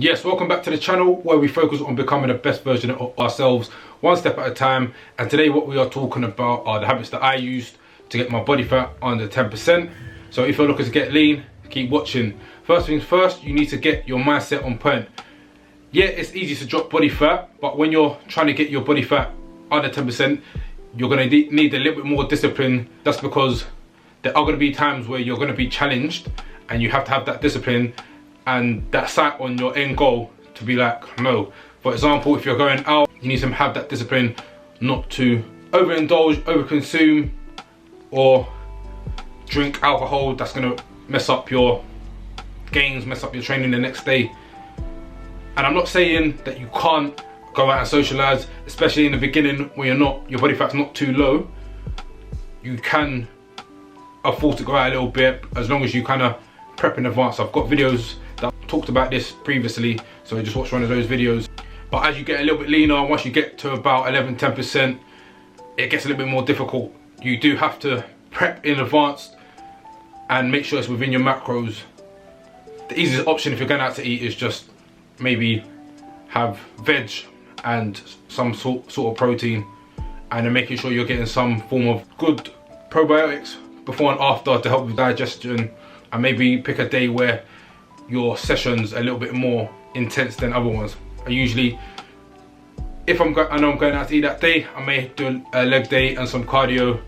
Yes, welcome back to the channel where we focus on becoming the best version of ourselves, one step at a time. And today what we are talking about are the habits that I used to get my body fat under 10%. So if you're looking to get lean, keep watching. First things first, you need to get your mindset on point. Yeah, it's easy to drop body fat, but when you're trying to get your body fat under 10%, you're going to need a little bit more discipline. That's because there are going to be times where you're going to be challenged and you have to have that discipline and that sight on your end goal to be like, no. For example, if you're going out, you need to have that discipline not to overindulge, overconsume, or drink alcohol. That's gonna mess up your gains, mess up your training the next day. And I'm not saying that you can't go out and socialize, especially in the beginning when your body fat's not too low. You can afford to go out a little bit as long as you kind of prep in advance. I've got videos that talked about this previously, so just watch one of those videos. But as you get a little bit leaner, once you get to about 11-10%, it gets a little bit more difficult. You do have to prep in advance and make sure it's within your macros. The easiest option if you're going out to eat is just maybe have veg and some sort of protein, and then making sure you're getting some form of good probiotics before and after to help with digestion, and maybe pick a day where your session's a little bit more intense than other ones. I usually, if I know I'm going out to eat that day, I may do a leg day and some cardio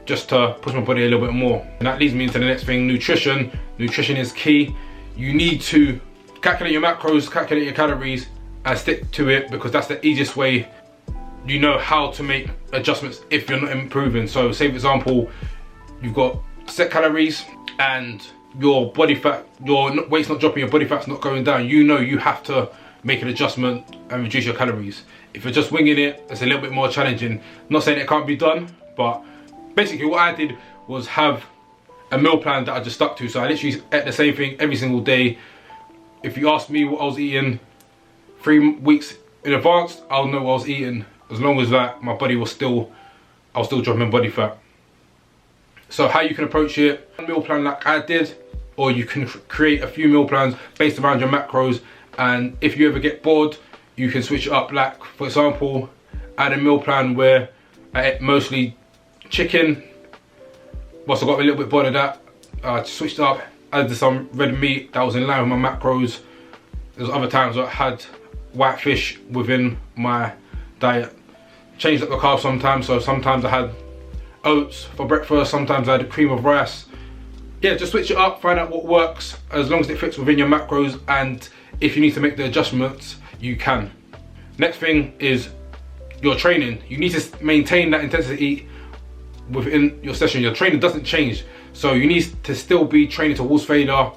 just to push my body a little bit more. And that leads me into the next thing, nutrition. Nutrition is key. You need to calculate your macros, calculate your calories, and stick to it, because that's the easiest way you know how to make adjustments if you're not improving. So say for example, you've got set calories and your body fat, your weight's not dropping, your body fat's not going down. You know you have to make an adjustment and reduce your calories. If you're just winging it, it's a little bit more challenging. Not saying it can't be done, but basically what I did was have a meal plan that I just stuck to. So I literally ate the same thing every single day. If you ask me what I was eating 3 weeks in advance, I'll know what I was eating, as long as that my body was still, I was still dropping body fat. So how you can approach it, a meal plan like I did, or you can create a few meal plans based around your macros. And if you ever get bored, you can switch it up. Like for example, I had a meal plan where I ate mostly chicken. Once I got a little bit bored of that, I switched up, added some red meat that was in line with my macros. There's other times where I had white fish within my diet. Changed up the carbs sometimes, so sometimes I had oats for breakfast, sometimes I had a cream of rice. Yeah, just switch it up, find out what works, as long as it fits within your macros, and if you need to make the adjustments, you can. Next thing is your training. You need to maintain that intensity within your session. Your training doesn't change, so you need to still be training towards failure.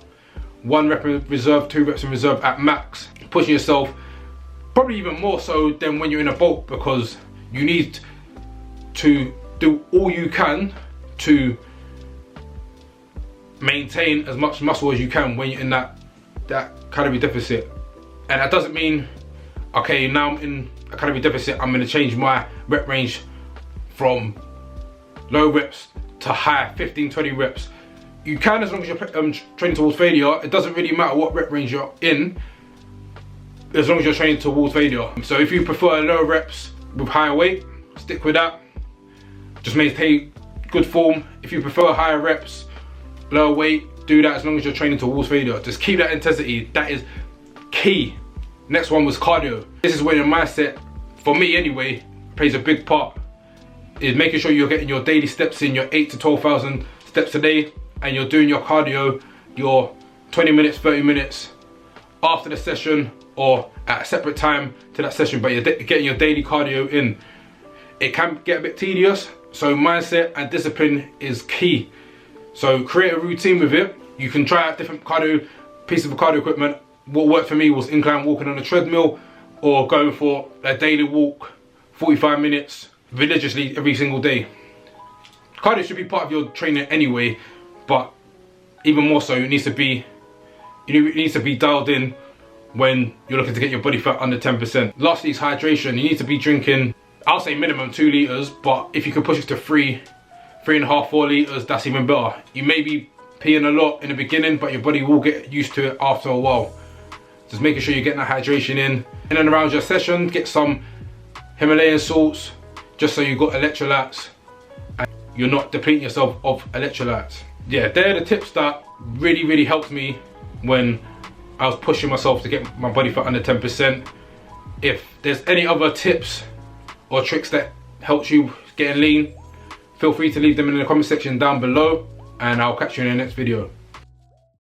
1 rep in reserve, 2 reps in reserve at max, pushing yourself probably even more so than when you're in a bulk, because you need to do all you can to maintain as much muscle as you can when you're in that calorie deficit. And that doesn't mean, okay, now I'm in a calorie deficit, I'm going to change my rep range from low reps to high, 15-20 reps. You can, as long as you're training towards failure. It doesn't really matter what rep range you're in, as long as you're training towards failure. So if you prefer lower reps with higher weight, stick with that. Just maintain good form. If you prefer higher reps, lower weight, do that as long as you're training towards failure. Just keep that intensity, that is key. Next one was cardio. This is where your mindset, for me anyway, plays a big part. Is making sure you're getting your daily steps in, your 8,000 to 12,000 steps a day, and you're doing your cardio, your 20 minutes, 30 minutes after the session or at a separate time to that session, but you're getting your daily cardio in. It can get a bit tedious, so mindset and discipline is key. So create a routine with it. You can try out different cardio pieces of cardio equipment. What worked for me was incline walking on a treadmill, or going for a daily walk, 45 minutes religiously every single day. Cardio should be part of your training anyway, but even more so, it needs to be dialed in when you're looking to get your body fat under 10%. Lastly is hydration. You need to be drinking, I'll say minimum 2 litres, but if you can push it to 3.5, 4 litres, that's even better. You may be peeing a lot in the beginning, but your body will get used to it after a while. just making sure you're getting that hydration in and around your session. Get some Himalayan salts, just so you've got electrolytes and you're not depleting yourself of electrolytes. Yeah, they're the tips that really helped me when I was pushing myself to get my body fat under 10%. If there's any other tips or tricks that helps you getting lean, feel free to leave them in the comment section down below, and I'll catch you in the next video.